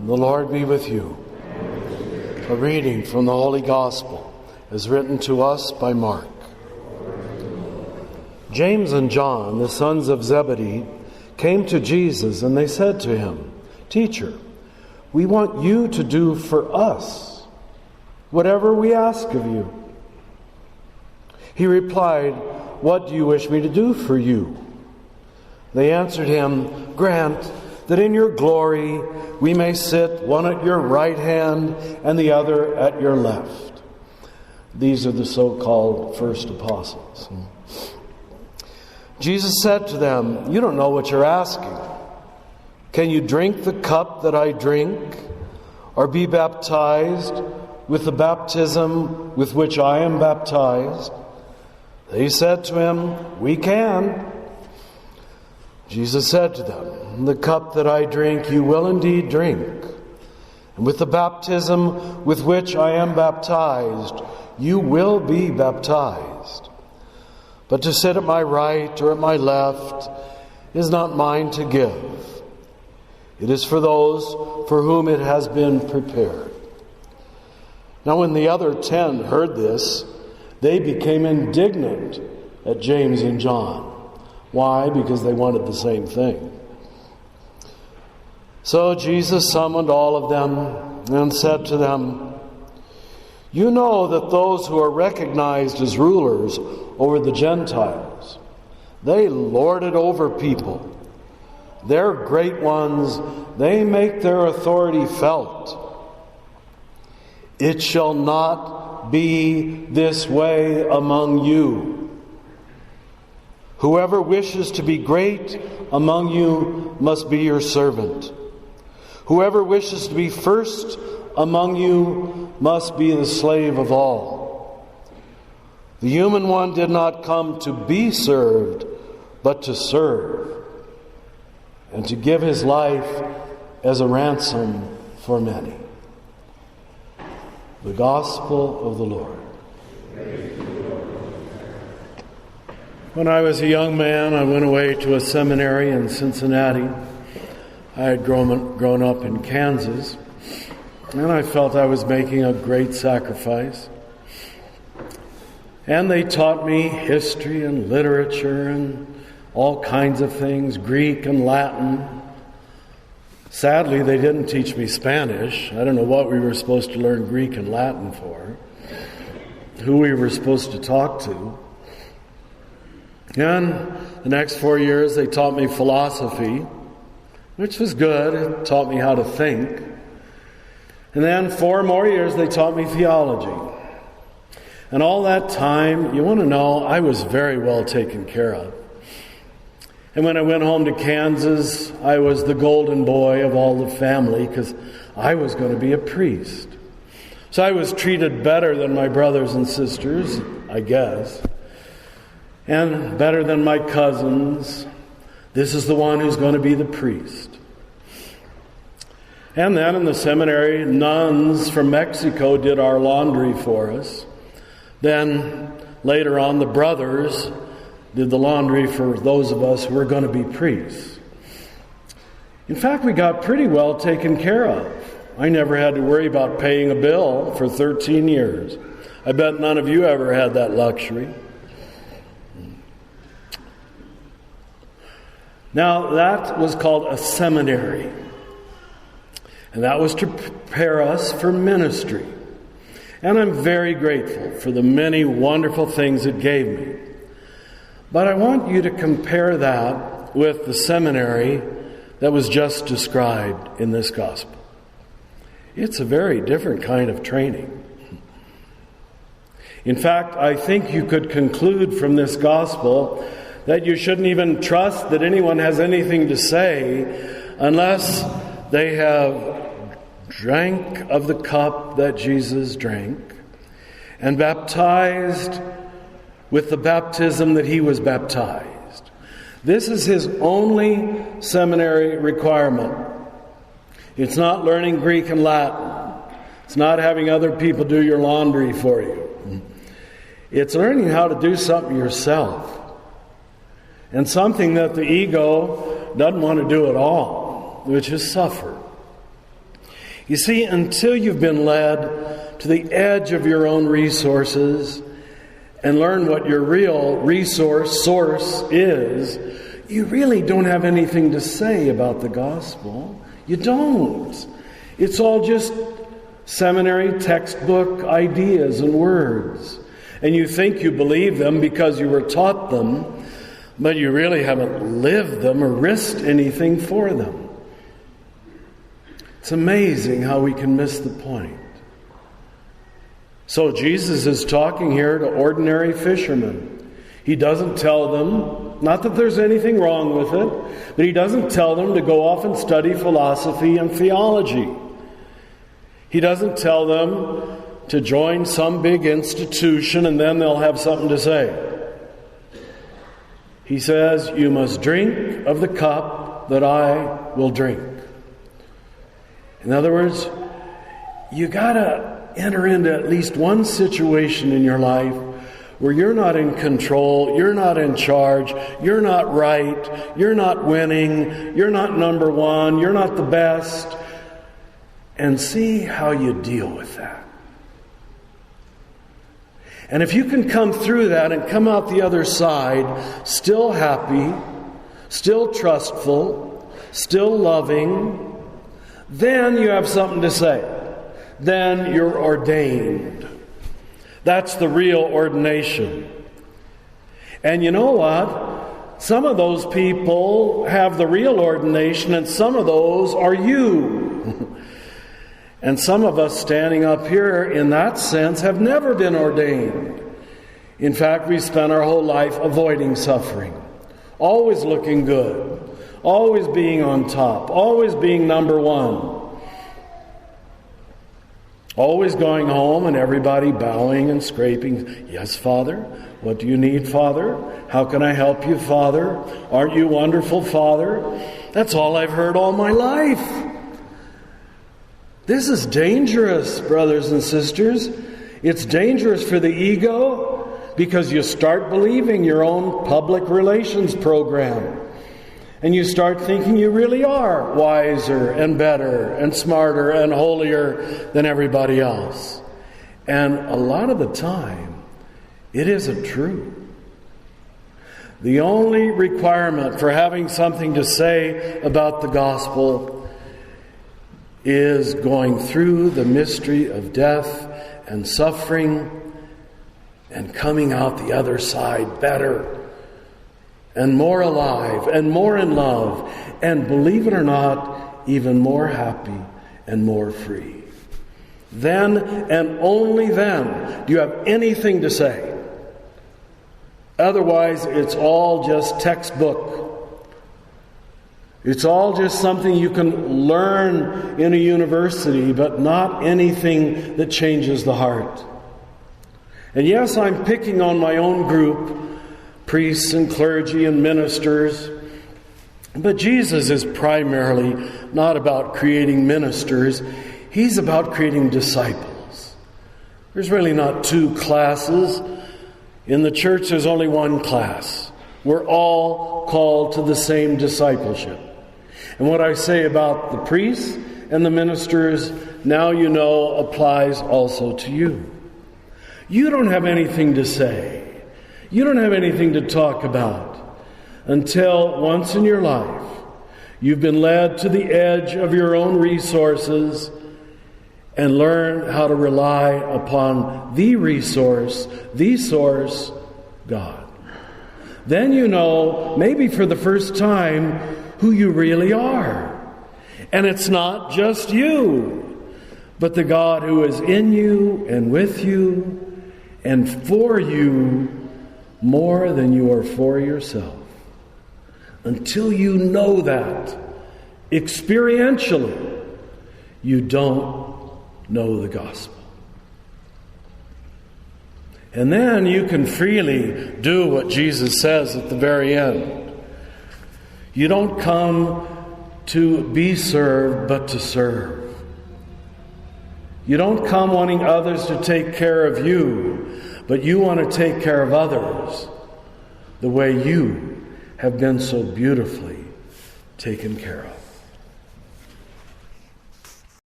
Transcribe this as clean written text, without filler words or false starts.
The Lord be with you. A reading from the Holy Gospel as written to us by Mark. James and John, the sons of Zebedee, came to Jesus, and they said to him, "Teacher, we want you to do for us whatever we ask of you." He replied, "What do you wish me to do for you?" They answered him, "Grant that in your glory we may sit one at your right hand and the other at your left." These are the so-called first apostles. Jesus said to them, "You don't know what you're asking. Can you drink the cup that I drink, or be baptized with the baptism with which I am baptized?" They said to him, "We can." Jesus said to them, "The cup that I drink you will indeed drink, and with the baptism with which I am baptized you will be baptized. But to sit at my right or at my left is not mine to give. It is for those for whom it has been prepared." Now when the other 10 heard this, they became indignant at James and John. Why? Because they wanted the same thing. So Jesus summoned all of them and said to them, "You know that those who are recognized as rulers over the Gentiles, they lord it over people. Their great ones, they make their authority felt. It shall not be this way among you. Whoever wishes to be great among you must be your servant. Whoever wishes to be first among you must be the slave of all. The human one did not come to be served, but to serve, and to give his life as a ransom for many." The Gospel of the Lord. When I was a young man, I went away to a seminary in Cincinnati. I had grown up in Kansas, and I felt I was making a great sacrifice. And they taught me history and literature and all kinds of things, Greek and Latin. Sadly, they didn't teach me Spanish. I don't know what we were supposed to learn Greek and Latin for, who we were supposed to talk to. And the next 4 years, they taught me philosophy, which was good. It taught me how to think. And then 4 more years, they taught me theology. And all that time, you want to know, I was very well taken care of. And when I went home to Kansas, I was the golden boy of all the family because I was going to be a priest. So I was treated better than my brothers and sisters, I guess, and better than my cousins. This is the one who's going to be the priest. And then in the seminary, nuns from Mexico did our laundry for us. Then later on, the brothers did the laundry for those of us who were going to be priests. In fact, we got pretty well taken care of. I never had to worry about paying a bill for 13 years. I bet none of you ever had that luxury. Now, that was called a seminary. And that was to prepare us for ministry. And I'm very grateful for the many wonderful things it gave me. But I want you to compare that with the seminary that was just described in this gospel. It's a very different kind of training. In fact, I think you could conclude from this gospel that you shouldn't even trust that anyone has anything to say unless they have drank of the cup that Jesus drank and baptized with the baptism that he was baptized. This is his only seminary requirement. It's not learning Greek and Latin. It's not having other people do your laundry for you. It's learning how to do something yourself. And something that the ego doesn't want to do at all, which is suffer. You see, until you've been led to the edge of your own resources and learn what your real source is, you really don't have anything to say about the gospel. You don't. It's all just seminary textbook ideas and words. And you think you believe them because you were taught them, but you really haven't lived them or risked anything for them. It's amazing how we can miss the point. So Jesus is talking here to ordinary fishermen. He doesn't tell them, not that there's anything wrong with it, but he doesn't tell them to go off and study philosophy and theology. He doesn't tell them to join some big institution and then they'll have something to say. He says, you must drink of the cup that I will drink. In other words, you got to enter into at least one situation in your life where you're not in control, you're not in charge, you're not right, you're not winning, you're not number one, you're not the best, and see how you deal with that. And if you can come through that and come out the other side still happy, still trustful, still loving, then you have something to say. Then you're ordained. That's the real ordination. And you know what? Some of those people have the real ordination, and some of those are you. And some of us standing up here in that sense have never been ordained. In fact, we spent our whole life avoiding suffering, always looking good, always being on top, always being number one. Always going home and everybody bowing and scraping. Yes, Father. What do you need, Father? How can I help you, Father? Aren't you wonderful, Father? That's all I've heard all my life. This is dangerous, brothers and sisters. It's dangerous for the ego because you start believing your own public relations program. And you start thinking you really are wiser and better and smarter and holier than everybody else. And a lot of the time, it isn't true. The only requirement for having something to say about the gospel is going through the mystery of death and suffering and coming out the other side better and more alive, and more in love, and believe it or not, even more happy and more free. Then, and only then, do you have anything to say. Otherwise, it's all just textbook. It's all just something you can learn in a university, but not anything that changes the heart. And yes, I'm picking on my own group, priests and clergy and ministers. But Jesus is primarily not about creating ministers. He's about creating disciples. There's really not two classes. In the church, there's only one class. We're all called to the same discipleship. And what I say about the priests and the ministers, now you know, applies also to you. You don't have anything to say. You don't have anything to talk about until once in your life you've been led to the edge of your own resources and learn how to rely upon the resource, the source, God. Then you know, maybe for the first time, who you really are. And it's not just you, but the God who is in you and with you and for you more than you are for yourself. Until you know that experientially, you don't know the gospel. And then you can freely do what Jesus says at the very end. You don't come to be served, but to serve. You don't come wanting others to take care of you, but you want to take care of others the way you have been so beautifully taken care of.